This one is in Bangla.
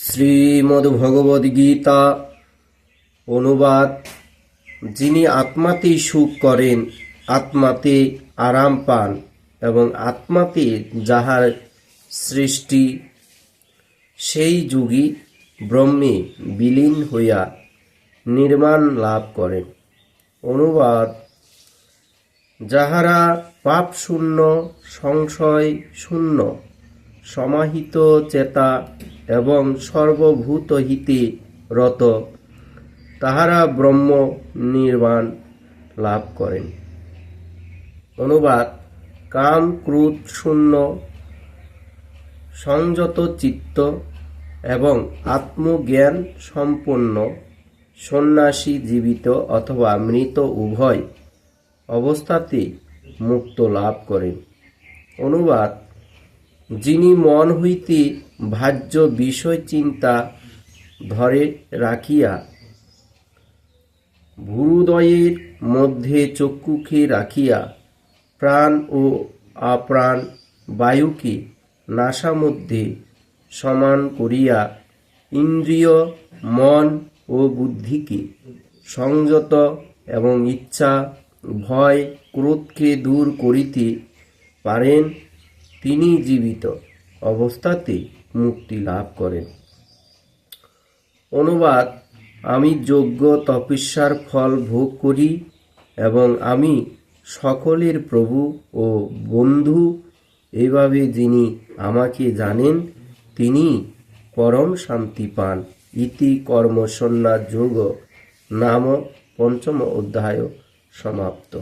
শ্রীমদ্ভগবদ্গীতা অনুবাদ। যিনি আত্মাতেই সুখ করেন, আত্মাতে আরাম পান এবং আত্মাতে যাহার সৃষ্টি, সেই যোগী ব্রহ্মে বিলীন হইয়া নির্বাণ লাভ করেন। অনুবাদ। যাহারা পাপ শূন্য, সংশয় শূন্য, সমাহিত চেতা এবং সর্বভূত হিতে রত, তাহারা ব্রহ্ম নির্বাণ লাভ করেন। অনুবাদ। কাম ক্রোধ শূন্য, সংযত চিত্ত এবং আত্মজ্ঞান সম্পন্ন সন্ন্যাসী জীবিত অথবা মৃত উভয় অবস্থাতে মুক্ত লাভ করেন। অনুবাদ। যিনি মন হইতে বাহ্য বিষয় চিন্তা ধরে রাখিয়া ভূহৃদয়ের মধ্যে চক্ষুকে রাখিয়া প্রাণ ও অপ্রাণ বায়ুকে নাসা মধ্যে সমান করিয়া ইন্দ্রিয়, মন ও বুদ্ধিকে সংযত এবং ইচ্ছা, ভয়, ক্রোধকে দূর করিতে পারেন, তিনি জীবিত অবস্থাতে মুক্তি লাভ করেন। অনুবাদ। আমি যজ্ঞ তপস্যার ফল ভোগ করি এবং আমি সকলের প্রভু ও বন্ধু, এভাবে যিনি আমাকে জানেন তিনি পরম শান্তি পান। ইতি কর্ম সন্ন্যাস যোগ নাম পঞ্চম অধ্যায় সমাপ্ত।